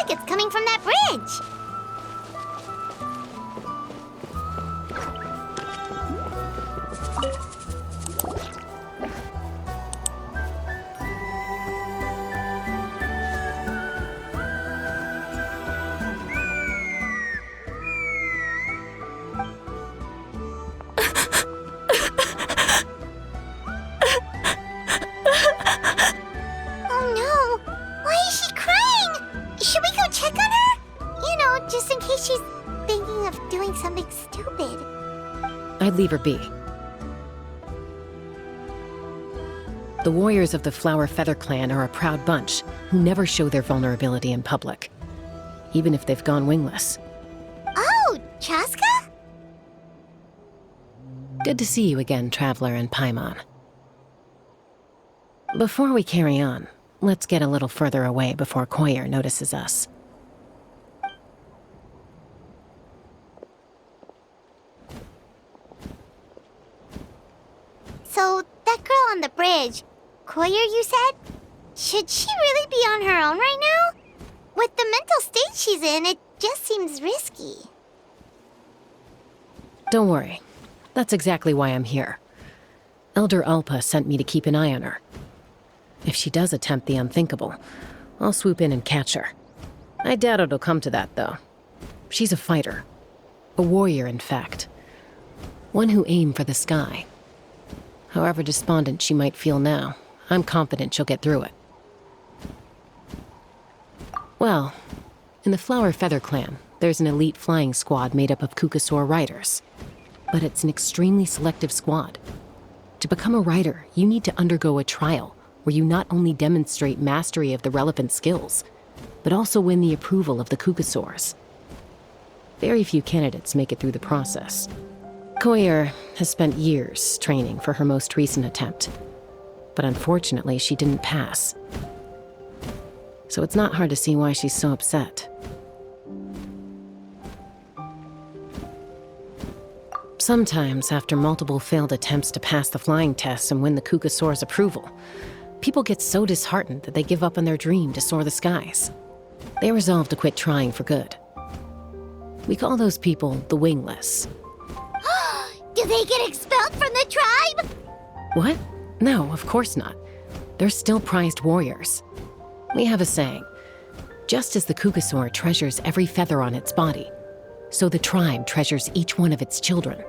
like it's coming from that bridge. Oh no! Why is she crying? Should we go check on her? You know, just in case she's thinking of doing something stupid. I'd leave her be. The warriors of the Flower Feather Clan are a proud bunch who never show their vulnerability in public, even if they've gone wingless. Oh, Chaska? Good to see you again, Traveler and Paimon. Before we carry on, let's get a little further away before Koyer notices us. So, that girl on the bridge, Koyer, you said? Should she really be on her own right now? With the mental state she's in, it just seems risky. Don't worry. That's exactly why I'm here. Elder Alpa sent me to keep an eye on her. If she does attempt the unthinkable, I'll swoop in and catch her. I doubt it'll come to that, though. She's a fighter. A warrior, in fact. One who aimed for the sky. However despondent she might feel now, I'm confident she'll get through it. Well, in the Flower Feather Clan, there's an elite flying squad made up of Kukasaur riders. But it's an extremely selective squad. To become a rider, you need to undergo a trial where you not only demonstrate mastery of the relevant skills, but also win the approval of the Kukasaurs. Very few candidates make it through the process. Koyer has spent years training for her most recent attempt, but unfortunately she didn't pass. So it's not hard to see why she's so upset. Sometimes, after multiple failed attempts to pass the flying test and win the Kukasaur's approval, people get so disheartened that they give up on their dream to soar the skies. They resolve to quit trying for good. We call those people the wingless. Do they get expelled from the tribe? What? No, of course not. They're still prized warriors. We have a saying, just as the Kukasaur treasures every feather on its body, so the tribe treasures each one of its children.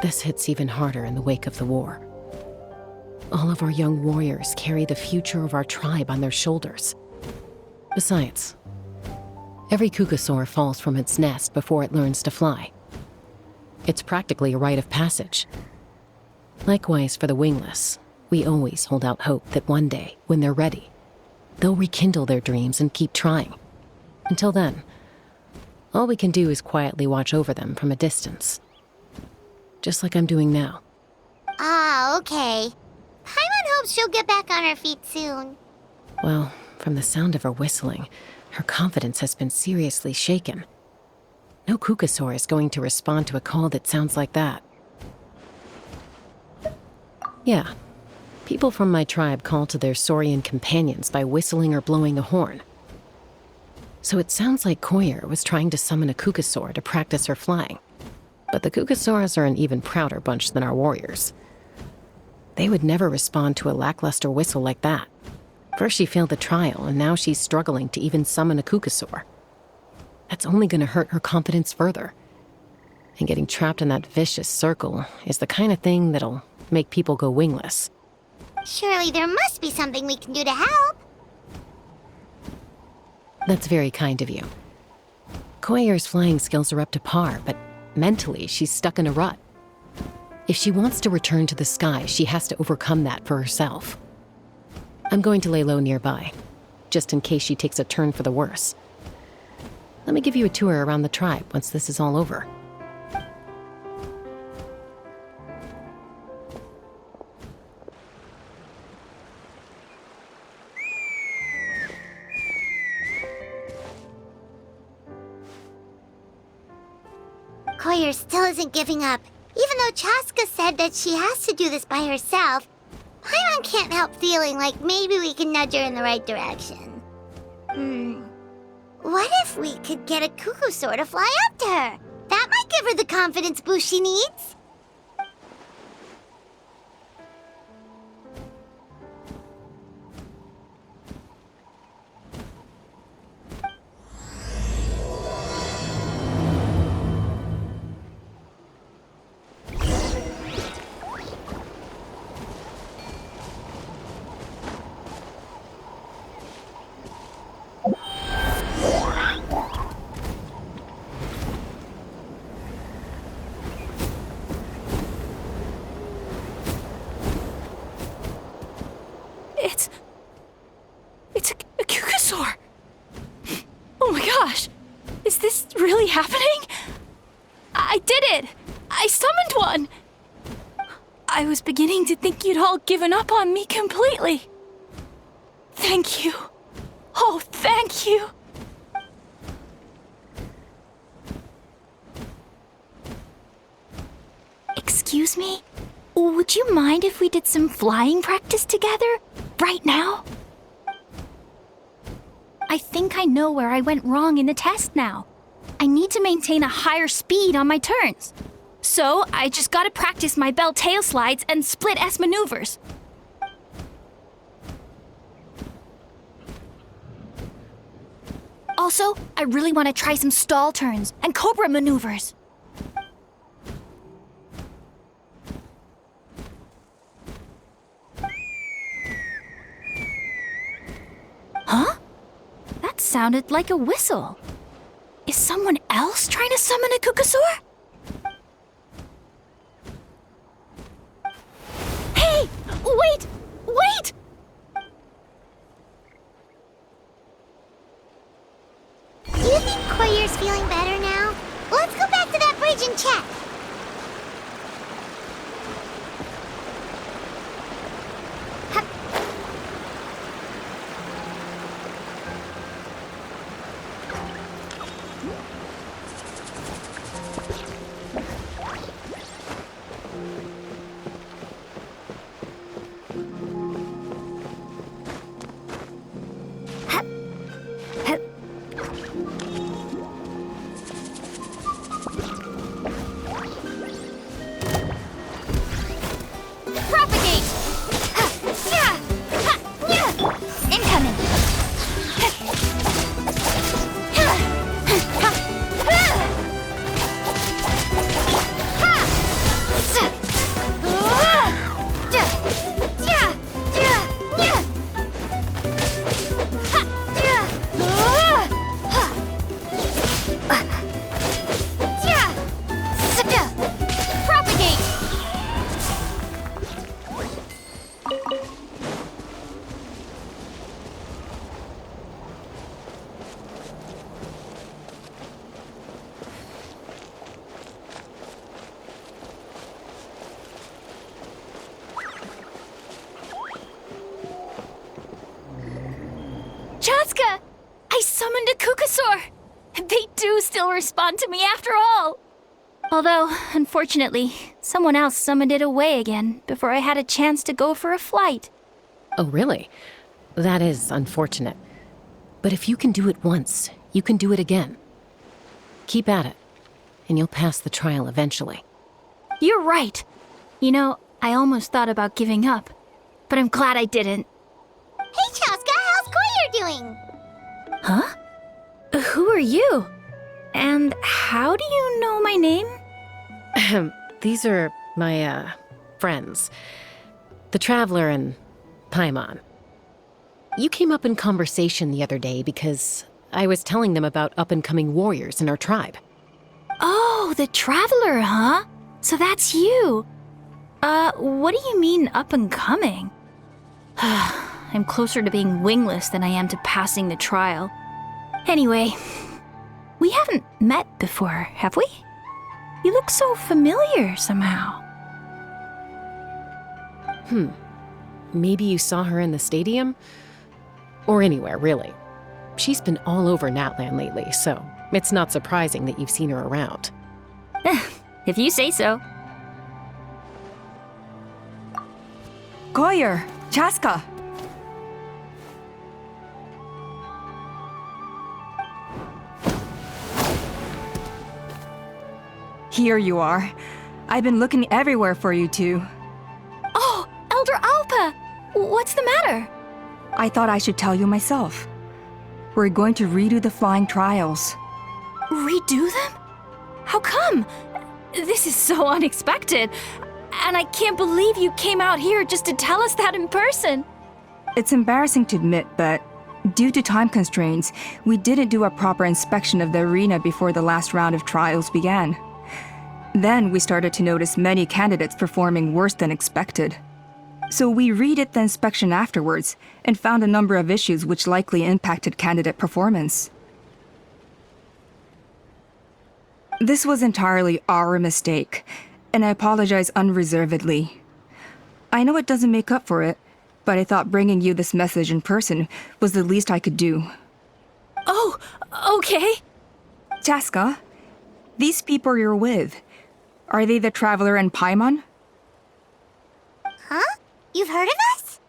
This hits even harder in the wake of the war. All of our young warriors carry the future of our tribe on their shoulders. Besides, every Kukasaur falls from its nest before it learns to fly. It's practically a rite of passage. Likewise for the wingless, we always hold out hope that one day, when they're ready, they'll rekindle their dreams and keep trying. Until then, all we can do is quietly watch over them from a distance. Just like I'm doing now. Ah, okay. Paimon hopes she'll get back on her feet soon. Well, from the sound of her whistling, her confidence has been seriously shaken. No Kukasaur is going to respond to a call that sounds like that. Yeah, people from my tribe call to their Saurian companions by whistling or blowing a horn. So it sounds like Koyer was trying to summon a Kukasaur to practice her flying. But the Kukasaurs are an even prouder bunch than our warriors. They would never respond to a lackluster whistle like that. First she failed the trial, and now she's struggling to even summon a Kukasaur. That's only going to hurt her confidence further. And getting trapped in that vicious circle is the kind of thing that'll make people go wingless. Surely there must be something we can do to help. That's very kind of you. Koyer's flying skills are up to par, but mentally she's stuck in a rut. If she wants to return to the sky, she has to overcome that for herself. I'm going to lay low nearby, just in case she takes a turn for the worse. Let me give you a tour around the tribe once this is all over. Koyer still isn't giving up. Even though Chaska said that she has to do this by herself, Paimon can't help feeling like maybe we can nudge her in the right direction. What if we could get a cuckoosaur to fly up to her. That might give her the confidence boost she needs. It's a cuckoosaur! Oh my gosh! Is this really happening? I did it! I summoned one! I was beginning to think you'd all given up on me completely. Thank you. Oh, thank you. Excuse me? Would you mind if we did some flying practice together? Right now? I think I know where I went wrong in the test now. I need to maintain a higher speed on my turns. So I just gotta practice my bell tail slides and split S maneuvers. Also, I really want to try some stall turns and cobra maneuvers. Huh? That sounded like a whistle. Is someone else trying to summon a cuckoosaur? Hey! Wait! Wait! Do you think Koyer's feeling better now? Let's go back to that bridge and check. Hup. Hup. Hup. Propagate! Ha! Yeah! Ha! Yeah! Incoming! Ha! Ha! Ha! Ha! Sa! Ah! Ja! Ja! Ja! Ja! Ha! Ja! Ah! Ha! Ah! Ja! Sa! Ja! Propagate! Chaska! I summoned a cuckoosaur! They do still respond to me after all! Although, unfortunately, someone else summoned it away again before I had a chance to go for a flight. Oh, really? That is unfortunate. But if you can do it once, you can do it again. Keep at it, and you'll pass the trial eventually. You're right! You know, I almost thought about giving up, but I'm glad I didn't. Hey, Chaska, how's Koyer doing? Huh? Who are you? And how do you know my name? These are my, friends. The Traveler and Paimon. You came up in conversation the other day because I was telling them about up-and-coming warriors in our tribe. Oh, the Traveler, huh? So that's you. What do you mean up and coming? I'm closer to being wingless than I am to passing the trial. Anyway, we haven't met before, have we? You look so familiar somehow. Maybe you saw her in the stadium? Or anywhere, really. She's been all over Natlan lately, so it's not surprising that you've seen her around. If you say so. Koyer, Chaska. Here you are. I've been looking everywhere for you two. Oh, Elder Alpa! What's the matter? I thought I should tell you myself. We're going to redo the flying trials. Redo them? How come? This is so unexpected. And I can't believe you came out here just to tell us that in person. It's embarrassing to admit, but due to time constraints, we didn't do a proper inspection of the arena before the last round of trials began. Then we started to notice many candidates performing worse than expected. So we redid the inspection afterwards and found a number of issues which likely impacted candidate performance. This was entirely our mistake, and I apologize unreservedly. I know it doesn't make up for it, but I thought bringing you this message in person was the least I could do. Oh, okay. Chaska, these people you're with, are they the Traveler and Paimon? Huh? You've heard of us?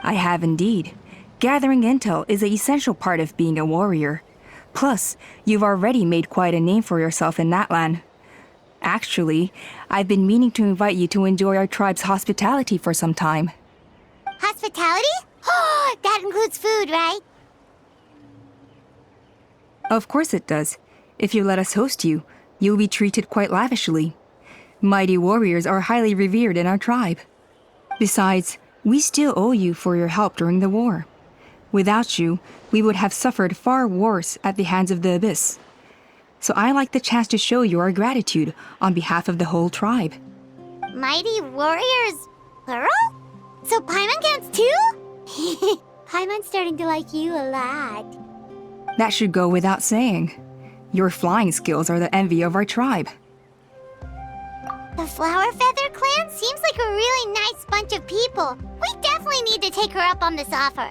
I have indeed. Gathering intel is an essential part of being a warrior. Plus, you've already made quite a name for yourself in Natlan. Actually, I've been meaning to invite you to enjoy our tribe's hospitality for some time. Hospitality? Oh, that includes food, right? Of course it does. If you let us host you, you'll be treated quite lavishly. Mighty warriors are highly revered in our tribe. Besides, we still owe you for your help during the war. Without you, we would have suffered far worse at the hands of the Abyss. So I like the chance to show you our gratitude on behalf of the whole tribe. Mighty warriors, plural? So Paimon counts too? Paimon's starting to like you a lot. That should go without saying. Your flying skills are the envy of our tribe. The Flower Feather clan seems like a really nice bunch of people. We definitely need to take her up on this offer.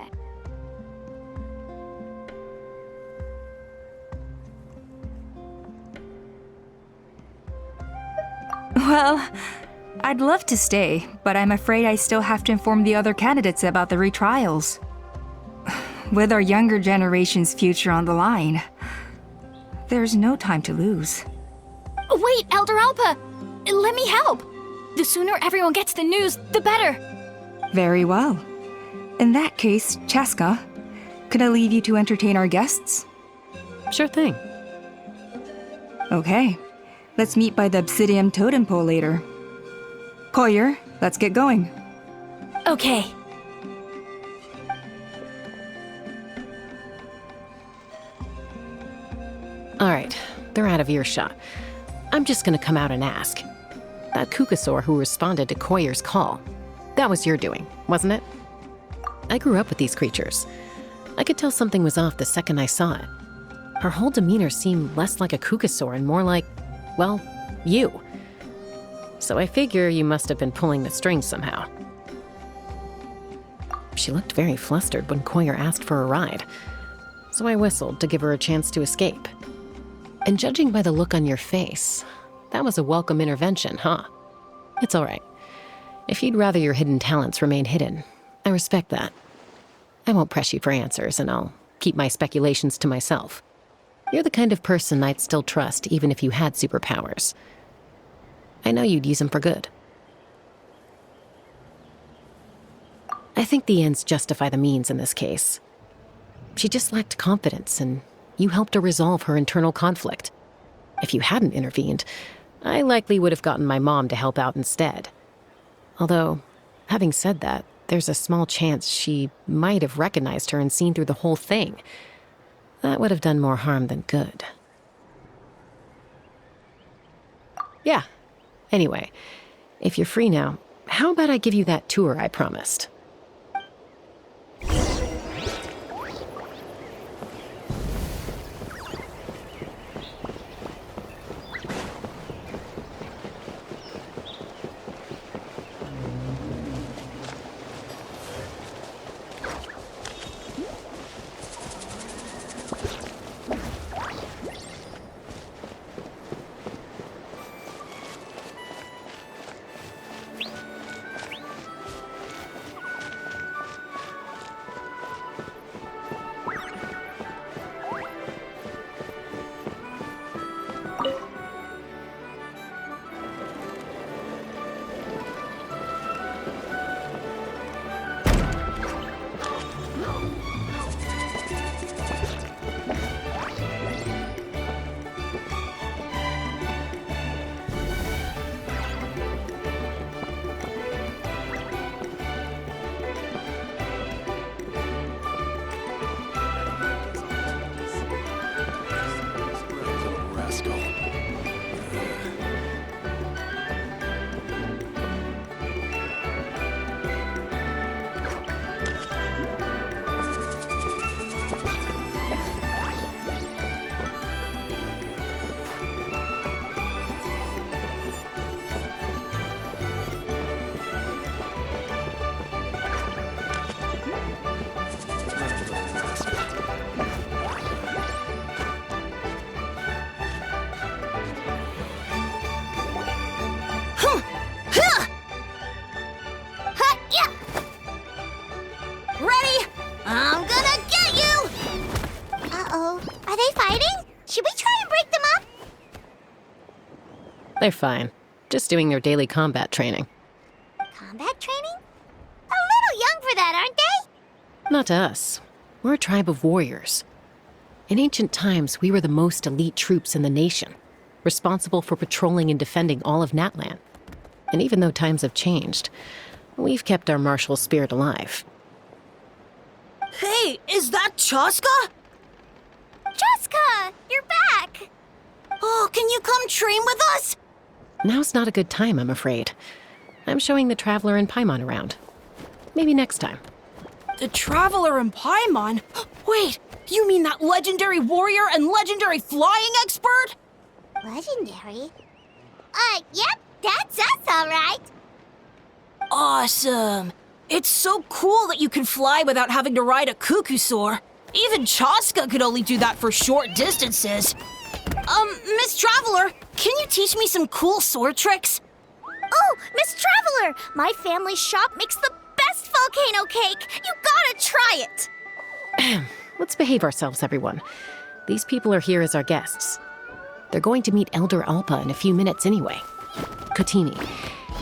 Well, I'd love to stay, but I'm afraid I still have to inform the other candidates about the retrials. With our younger generation's future on the line, there's no time to lose. Wait, Elder Alpa! Let me help! The sooner everyone gets the news, the better! Very well. In that case, Chaska, could I leave you to entertain our guests? Sure thing. Okay. Let's meet by the Obsidian Totem Pole later. Collier, let's get going. Okay. All right, they're out of earshot. I'm just gonna come out and ask. That Kukasaur who responded to Koyer's call, that was your doing, wasn't it? I grew up with these creatures. I could tell something was off the second I saw it. Her whole demeanor seemed less like a Kukasaur and more like, well, you. So I figure you must have been pulling the strings somehow. She looked very flustered when Koyer asked for a ride, so I whistled to give her a chance to escape. And judging by the look on your face, that was a welcome intervention, huh? It's all right. If you'd rather your hidden talents remain hidden, I respect that. I won't press you for answers, and I'll keep my speculations to myself. You're the kind of person I'd still trust even if you had superpowers. I know you'd use them for good. I think the ends justify the means in this case. She just lacked confidence, and you helped her resolve her internal conflict. If you hadn't intervened, I likely would have gotten my mom to help out instead. Although, having said that, there's a small chance she might have recognized her and seen through the whole thing. That would have done more harm than good. Yeah. Anyway, if you're free now, how about I give you that tour I promised? They're fine. Just doing their daily combat training. Combat training? A little young for that, aren't they? Not to us. We're a tribe of warriors. In ancient times, we were the most elite troops in the nation, responsible for patrolling and defending all of Natlan. And even though times have changed, we've kept our martial spirit alive. Hey, is that Chaska? Jessica, you're back! Oh, can you come train with us? Now's not a good time, I'm afraid. I'm showing the Traveler and Paimon around. Maybe next time. The Traveler and Paimon? Wait, you mean that legendary warrior and legendary flying expert? Legendary? Yep, that's us, all right. Awesome. It's so cool that you can fly without having to ride a cuckoosaur. Even Chaska could only do that for short distances. Miss Traveler, can you teach me some cool sword tricks? Oh, Miss Traveler, my family's shop makes the best volcano cake. You gotta try it. Let's behave ourselves, everyone. These people are here as our guests. They're going to meet Elder Alpa in a few minutes anyway. Kotini,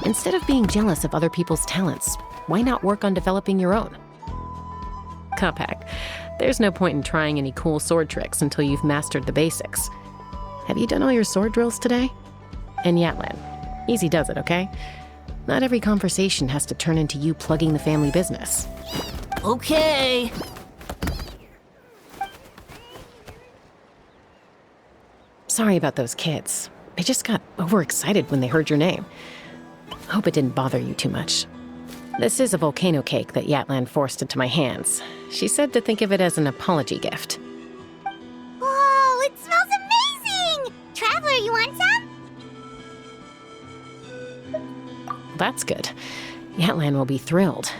instead of being jealous of other people's talents, why not work on developing your own? Kapak, there's no point in trying any cool sword tricks until you've mastered the basics. Have you done all your sword drills today? And Yatlan, easy does it, okay? Not every conversation has to turn into you plugging the family business. Okay. Sorry about those kids. They just got overexcited when they heard your name. Hope it didn't bother you too much. This is a volcano cake that Yatlan forced into my hands. She said to think of it as an apology gift. Whoa, it smells amazing! Traveler, you want some? That's good. Yatlan will be thrilled.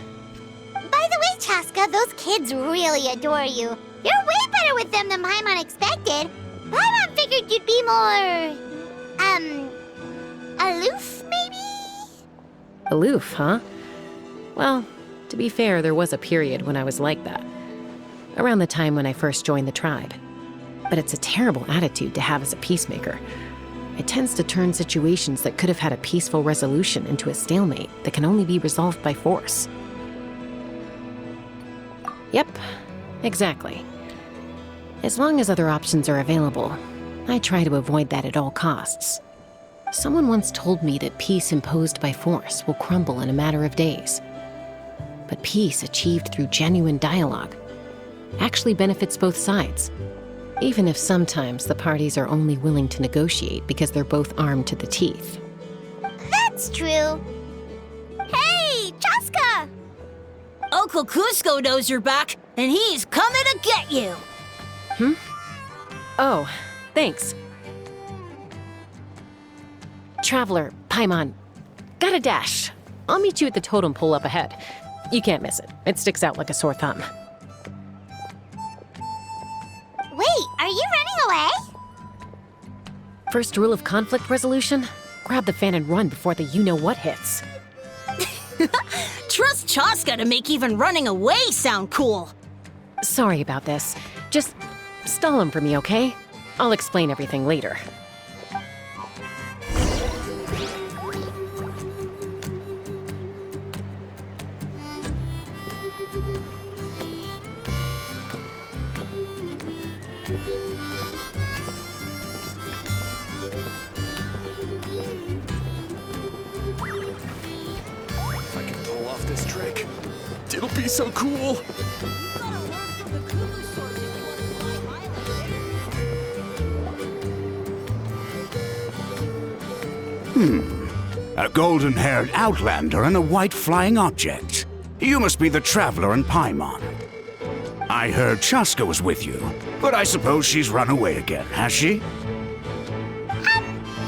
By the way, Chaska, those kids really adore you. You're way better with them than Paimon expected. Paimon figured you'd be more... aloof, maybe? Aloof, huh? Well, to be fair, there was a period when I was like that. Around the time when I first joined the tribe. But it's a terrible attitude to have as a peacemaker. It tends to turn situations that could have had a peaceful resolution into a stalemate that can only be resolved by force. Yep, exactly. As long as other options are available, I try to avoid that at all costs. Someone once told me that peace imposed by force will crumble in a matter of days. But peace achieved through genuine dialogue actually benefits both sides, even if sometimes the parties are only willing to negotiate because they're both armed to the teeth. That's true. Hey, Chaska! Uncle Cusco knows you're back, and he's coming to get you. Oh, thanks. Traveler, Paimon, gotta dash. I'll meet you at the totem pole up ahead. You can't miss it. It sticks out like a sore thumb. Wait, are you running away? First rule of conflict resolution? Grab the fan and run before the you-know-what hits. Trust Chaska to make even running away sound cool. Sorry about this. Just stall him for me, okay? I'll explain everything later. If I can pull off this trick, it'll be so cool. A golden-haired outlander and a white flying object. You must be the Traveler and Paimon. I heard Chaska was with you, but I suppose she's run away again, has she?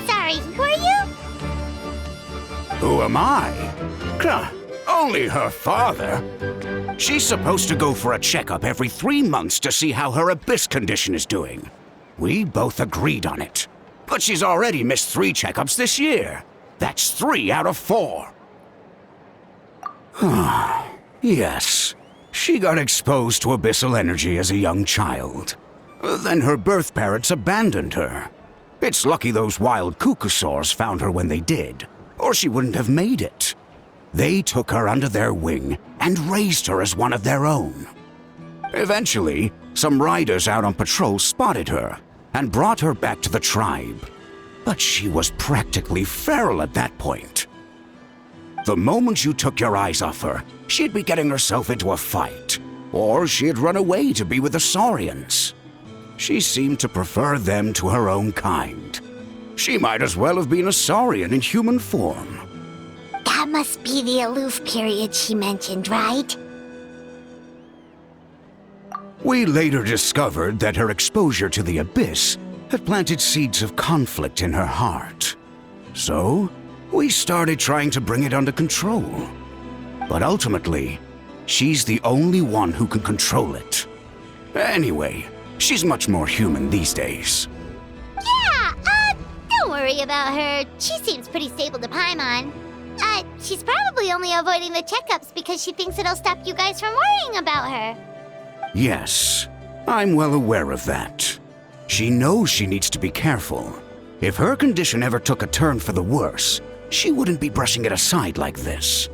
Sorry, who are you? Who am I? Only her father. She's supposed to go for a checkup every 3 months to see how her abyss condition is doing. We both agreed on it. But she's already missed 3 checkups this year. That's 3 out of 4. Yes. She got exposed to abyssal energy as a young child. Then her birth parents abandoned her. It's lucky those wild cuckosaurs found her when they did, or she wouldn't have made it. They took her under their wing and raised her as one of their own. Eventually, some riders out on patrol spotted her and brought her back to the tribe. But she was practically feral at that point. The moment you took your eyes off her, she'd be getting herself into a fight, or she'd run away to be with the Saurians. She seemed to prefer them to her own kind. She might as well have been a Saurian in human form. That must be the aloof period she mentioned, right? We later discovered that her exposure to the abyss had planted seeds of conflict in her heart. So, we started trying to bring it under control. But ultimately, she's the only one who can control it. Anyway, she's much more human these days. Yeah, don't worry about her. She seems pretty stable to Paimon. She's probably only avoiding the checkups because she thinks it'll stop you guys from worrying about her. Yes, I'm well aware of that. She knows she needs to be careful. If her condition ever took a turn for the worse, she wouldn't be brushing it aside like this.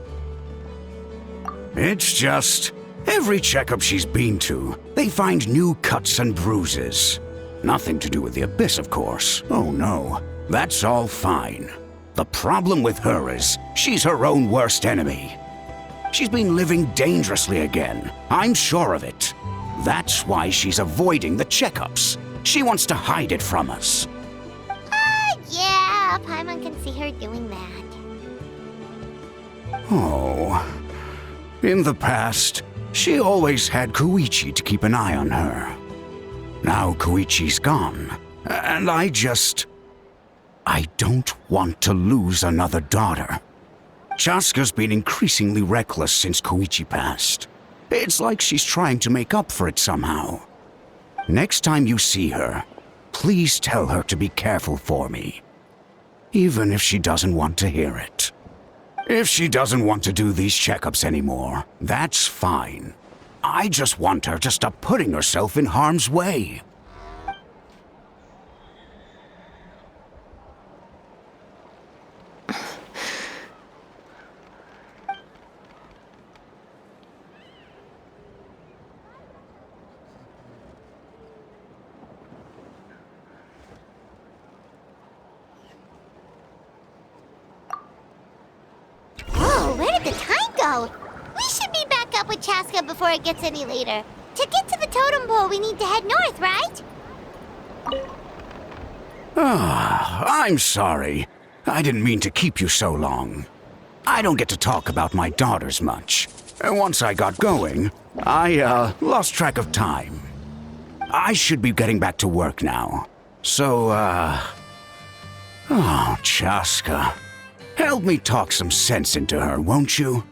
It's just, every checkup she's been to, they find new cuts and bruises. Nothing to do with the abyss, of course. Oh no, that's all fine. The problem with her is, she's her own worst enemy. She's been living dangerously again, I'm sure of it. That's why she's avoiding the checkups. She wants to hide it from us. Yeah, Paimon can see her doing that. Oh. In the past, she always had Koichi to keep an eye on her. Now Koichi's gone, and I don't want to lose another daughter. Chaska's been increasingly reckless since Koichi passed. It's like she's trying to make up for it somehow. Next time you see her, please tell her to be careful for me. Even if she doesn't want to hear it. If she doesn't want to do these checkups anymore, that's fine. I just want her to stop putting herself in harm's way. Where did the time go? We should be back up with Chaska before it gets any later. To get to the totem pole, we need to head north, right? I'm sorry. I didn't mean to keep you so long. I don't get to talk about my daughters much. And once I got going, I lost track of time. I should be getting back to work now. So, oh, Chaska. Help me talk some sense into her, won't you?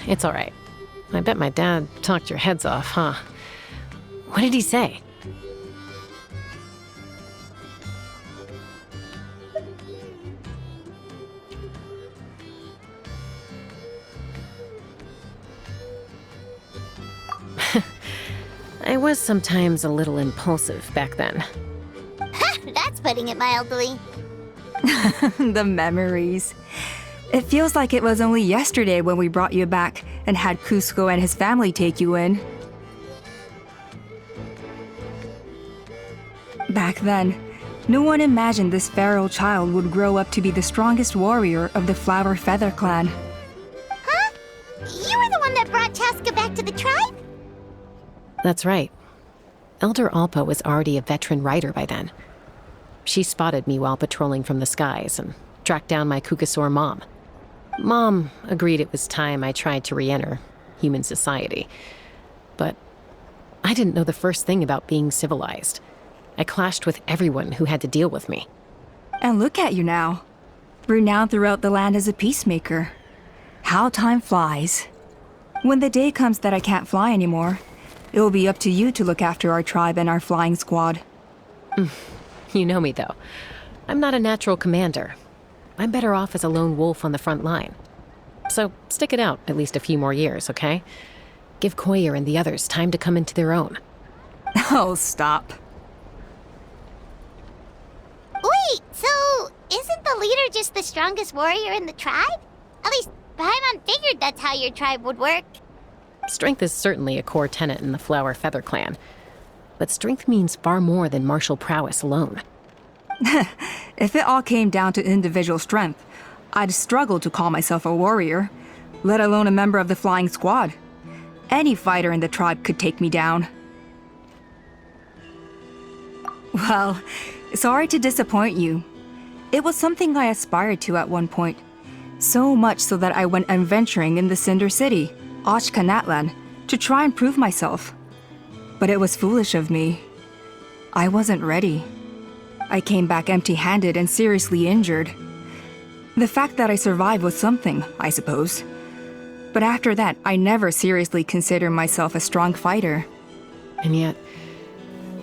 It's all right. I bet my dad talked your heads off, huh? What did he say? I was sometimes a little impulsive back then. That's putting it mildly. The memories. It feels like it was only yesterday when we brought you back and had Cusco and his family take you in. Back then, no one imagined this feral child would grow up to be the strongest warrior of the Flower Feather clan. Huh? You were the one that brought Chaska back to the tribe? That's right. Elder Alpa was already a veteran rider by then. She spotted me while patrolling from the skies and tracked down my Kukasaur mom. Mom agreed it was time I tried to re-enter human society. But I didn't know the first thing about being civilized. I clashed with everyone who had to deal with me. And look at you now, renowned throughout the land as a peacemaker. How time flies. When the day comes that I can't fly anymore, it will be up to you to look after our tribe and our flying squad. You know me, though. I'm not a natural commander. I'm better off as a lone wolf on the front line. So stick it out at least a few more years, okay? Give Koyer and the others time to come into their own. Oh, stop. Wait, so isn't the leader just the strongest warrior in the tribe? At least Paimon figured that's how your tribe would work. Strength is certainly a core tenet in the Flower Feather clan. But strength means far more than martial prowess alone. If it all came down to individual strength, I'd struggle to call myself a warrior, let alone a member of the flying squad. Any fighter in the tribe could take me down. Well, sorry to disappoint you. It was something I aspired to at one point. So much so that I went adventuring in the Cinder City, Ochkanatlan, to try and prove myself. But it was foolish of me. I wasn't ready. I came back empty-handed and seriously injured. The fact that I survived was something, I suppose. But after that, I never seriously considered myself a strong fighter. And yet,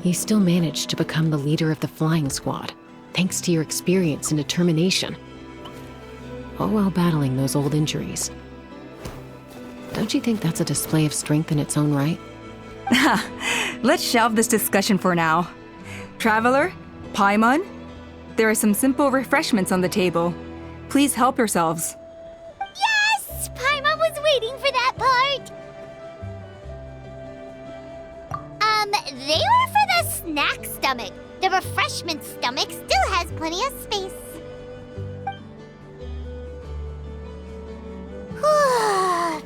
you still managed to become the leader of the flying squad, thanks to your experience and determination. All while battling those old injuries. Don't you think that's a display of strength in its own right? Let's shelve this discussion for now. Traveler, Paimon, there are some simple refreshments on the table. Please help yourselves. Yes! Paimon was waiting for that part! They were for the snack stomach. The refreshment stomach still has plenty of space.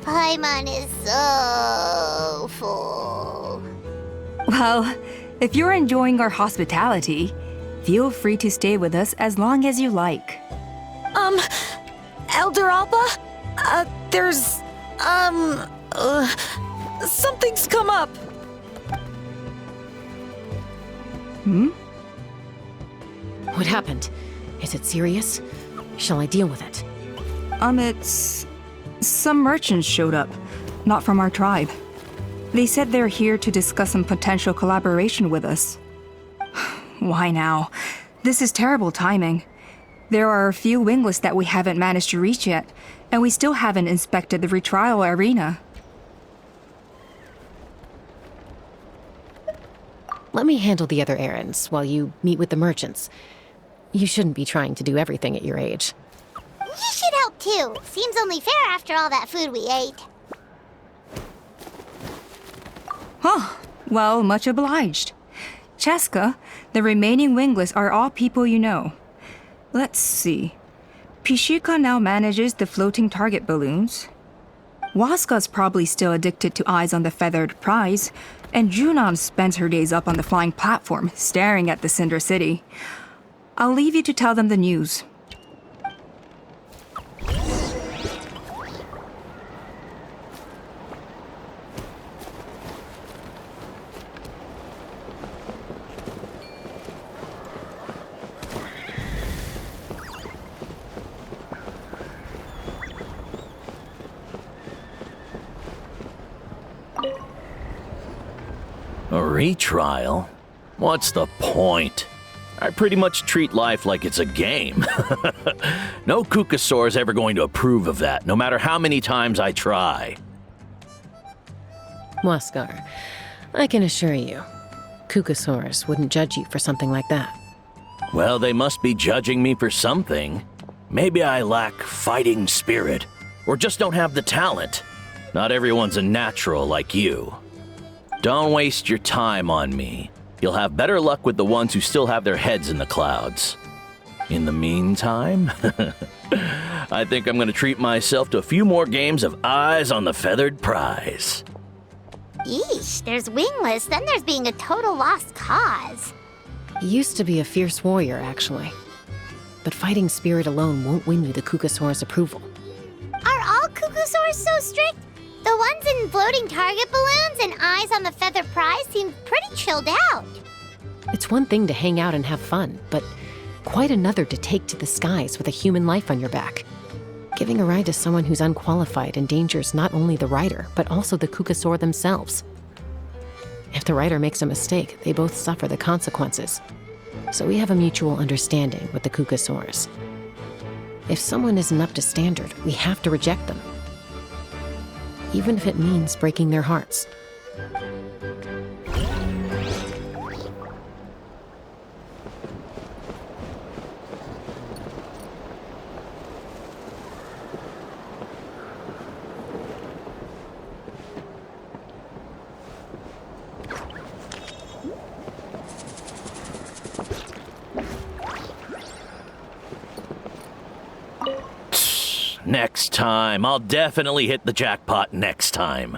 Paimon is so full. Well, if you're enjoying our hospitality, feel free to stay with us as long as you like. Elder Alba? There's, something's come up. What happened? Is it serious? Shall I deal with it? It's... Some merchants showed up, not from our tribe. They said they're here to discuss some potential collaboration with us. Why now? This is terrible timing. There are a few wingless that we haven't managed to reach yet, and we still haven't inspected the retrial arena. Let me handle the other errands while you meet with the merchants. You shouldn't be trying to do everything at your age. You should help too. Seems only fair after all that food we ate. Huh. Well, much obliged. Cheska, the remaining wingless are all people you know. Let's see. Pishika now manages the floating target balloons. Waska's probably still addicted to eyes on the feathered prize, and Junon spends her days up on the flying platform, staring at the Cinder City. I'll leave you to tell them the news. A retrial? What's the point? I pretty much treat life like it's a game. No Kukasaur's ever going to approve of that, no matter how many times I try. Waskar, I can assure you, Kukasaurs wouldn't judge you for something like that. Well, they must be judging me for something. Maybe I lack fighting spirit, or just don't have the talent. Not everyone's a natural like you. Don't waste your time on me. You'll have better luck with the ones who still have their heads in the clouds. In the meantime, I think I'm going to treat myself to a few more games of Eyes on the Feathered Prize. Yeesh, there's wingless, then there's being a total lost cause. You used to be a fierce warrior, actually. But fighting spirit alone won't win you the Kukasaur's approval. Are all Kukusaurs so strict? The ones in floating target balloons and eyes on the feather prize seem pretty chilled out. It's one thing to hang out and have fun, but quite another to take to the skies with a human life on your back. Giving a ride to someone who's unqualified endangers not only the rider, but also the Kukasaur themselves. If the rider makes a mistake, they both suffer the consequences. So we have a mutual understanding with the Kukasaurs. If someone isn't up to standard, we have to reject them. Even if it means breaking their hearts. Next time. I'll definitely hit the jackpot next time.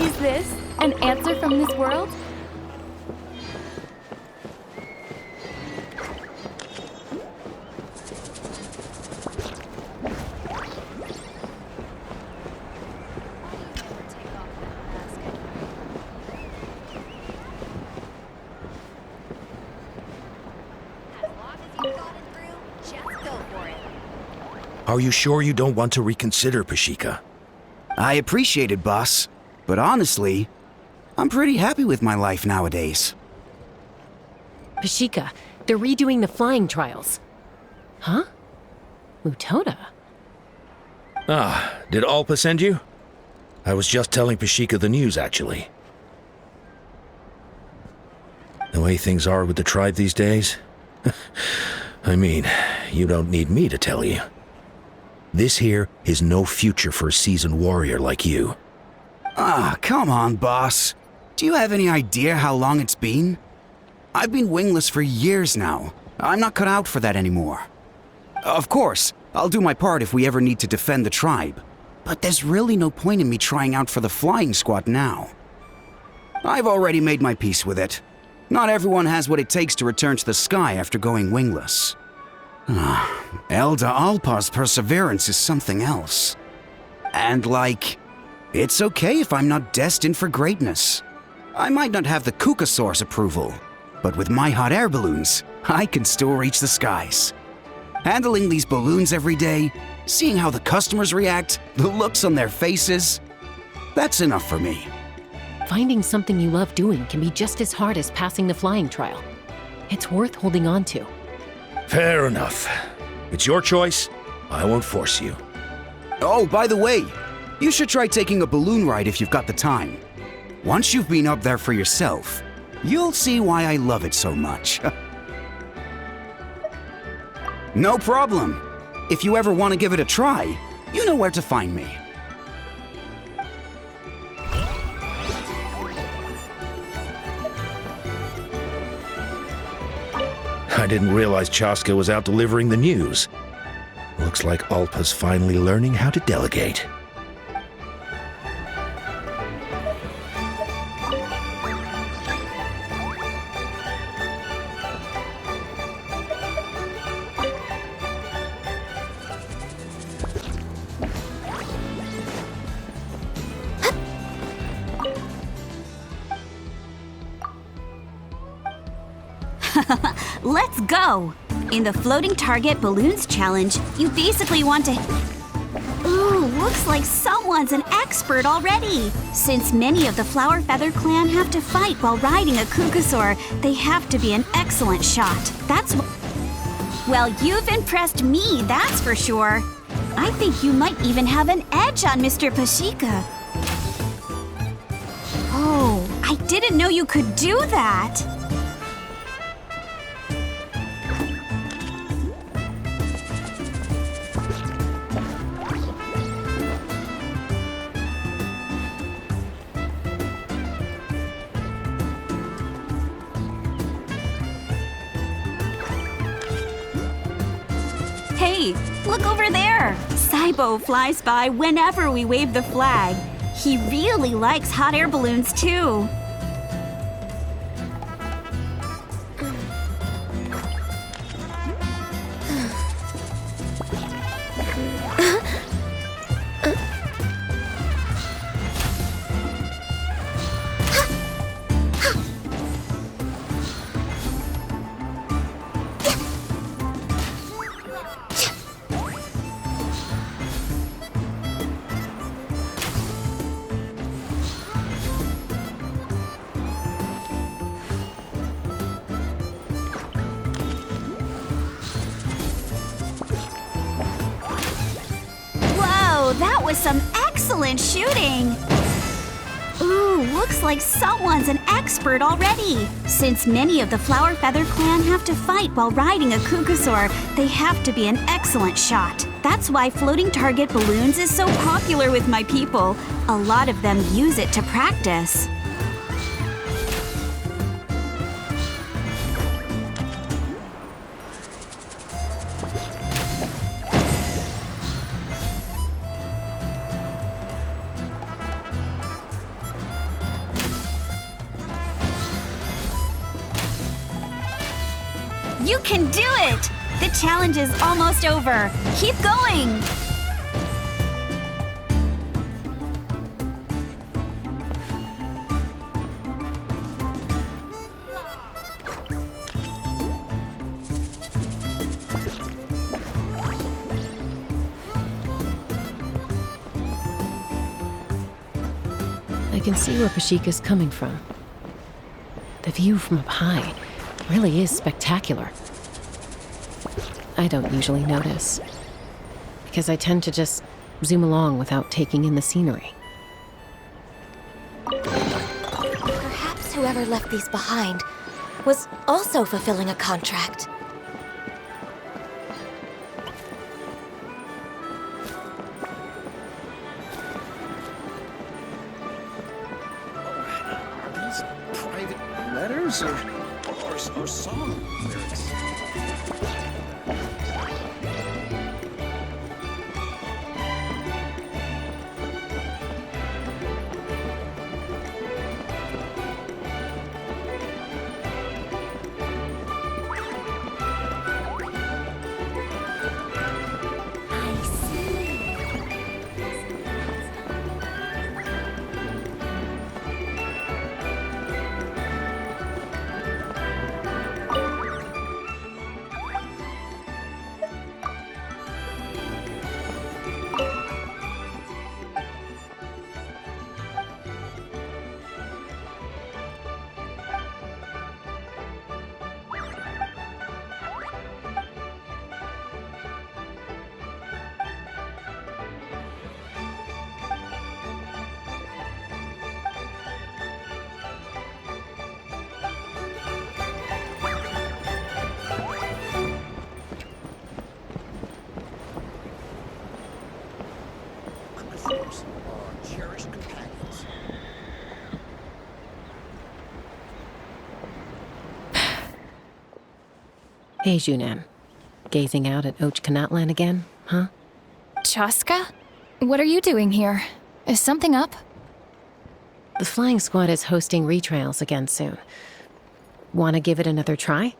Is this an answer from this world? Are you sure you don't want to reconsider, Pashika? I appreciate it, boss. But honestly, I'm pretty happy with my life nowadays. Pashika, they're redoing the flying trials. Huh? Mutoda? Ah, did Alpa send you? I was just telling Pashika the news, actually. The way things are with the tribe these days? I mean, you don't need me to tell you. This here is no future for a seasoned warrior like you. Ah, come on, boss. Do you have any idea how long it's been? I've been wingless for years now. I'm not cut out for that anymore. Of course, I'll do my part if we ever need to defend the tribe. But there's really no point in me trying out for the flying squad now. I've already made my peace with it. Not everyone has what it takes to return to the sky after going wingless. Elder Alpa's perseverance is something else. And it's okay if I'm not destined for greatness. I might not have the Kukasaur's approval, but with my hot air balloons, I can still reach the skies. Handling these balloons every day, seeing how the customers react, the looks on their faces, that's enough for me. Finding something you love doing can be just as hard as passing the flying trial. It's worth holding on to. Fair enough. It's your choice. I won't force you. Oh, by the way, you should try taking a balloon ride if you've got the time. Once you've been up there for yourself, you'll see why I love it so much. No problem. If you ever want to give it a try, you know where to find me. I didn't realize Chaska was out delivering the news. Looks like Alpa's finally learning how to delegate. Let's go! In the Floating Target Balloons Challenge, you basically want to... Ooh, looks like someone's an expert already! Since many of the Flower Feather clan have to fight while riding a Kukasaur, they have to be an excellent shot. That's Well, you've impressed me, that's for sure. I think you might even have an edge on Mr. Pashika. Oh, I didn't know you could do that! Hey, look over there! Saibo flies by whenever we wave the flag. He really likes hot air balloons, too. That was some excellent shooting! Ooh, looks like someone's an expert already! Since many of the Flower Feather clan have to fight while riding a Kukasaur, they have to be an excellent shot. That's why Floating Target Balloons is so popular with my people. A lot of them use it to practice. You can do it! The challenge is almost over. Keep going! I can see where Pashika's coming from. The view from up high really is spectacular. I don't usually notice, because I tend to just zoom along without taking in the scenery. Perhaps whoever left these behind was also fulfilling a contract. These private letters or song lyrics? Hey, Junan. Gazing out at Ochkanatlan again, huh? Chaska? What are you doing here? Is something up? The flying squad is hosting retrials again soon. Wanna give it another try?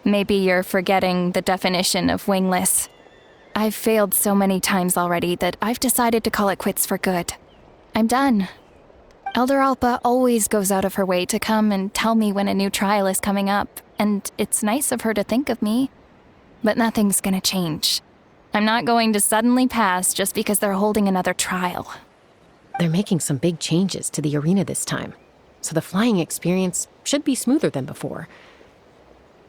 Maybe you're forgetting the definition of wingless. I've failed so many times already that I've decided to call it quits for good. I'm done. Elder Alpa always goes out of her way to come and tell me when a new trial is coming up, and it's nice of her to think of me. But nothing's gonna change. I'm not going to suddenly pass just because they're holding another trial. They're making some big changes to the arena this time, so the flying experience should be smoother than before.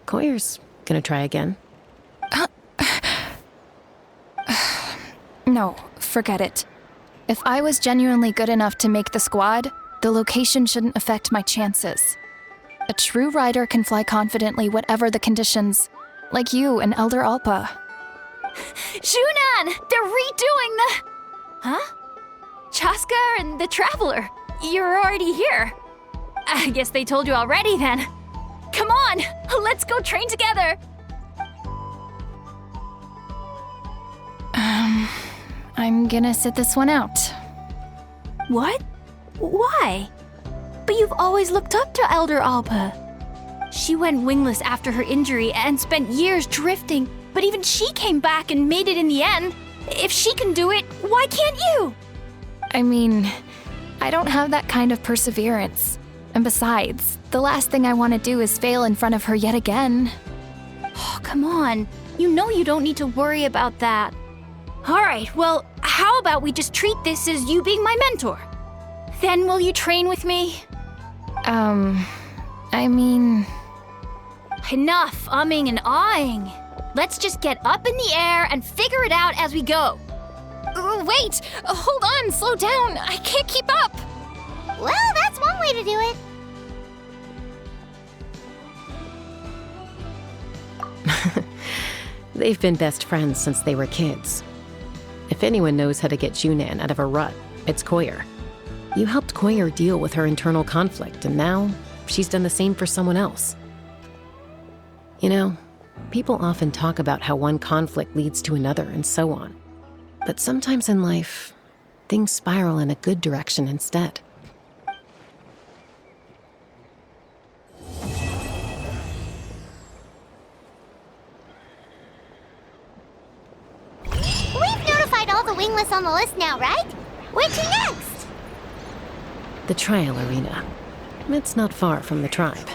Koyer's gonna try again. No, forget it. If I was genuinely good enough to make the squad, the location shouldn't affect my chances. A true rider can fly confidently whatever the conditions, like you and Elder Alpa. Junan! They're redoing the... Huh? Chaska and the Traveler. You're already here. I guess they told you already then. Come on, let's go train together. I'm gonna sit this one out. What? Why? But you've always looked up to Elder Alpa. She went wingless after her injury and spent years drifting, but even she came back and made it in the end. If she can do it, why can't you? I mean, I don't have that kind of perseverance. And besides, the last thing I want to do is fail in front of her yet again. Oh, come on. You know you don't need to worry about that. All right, well, how about we just treat this as you being my mentor? Then will you train with me? I mean... Enough umming and ahhing. Let's just get up in the air and figure it out as we go. Wait! Hold on, slow down. I can't keep up. Well, that's one way to do it. They've been best friends since they were kids. If anyone knows how to get Junan out of a rut, it's Koyer. You helped Koyer deal with her internal conflict, and now she's done the same for someone else. You know, people often talk about how one conflict leads to another and so on. But sometimes in life, things spiral in a good direction instead. We've notified all the wingless on the list now, right? Where to next? The trial arena. It's not far from the tribe.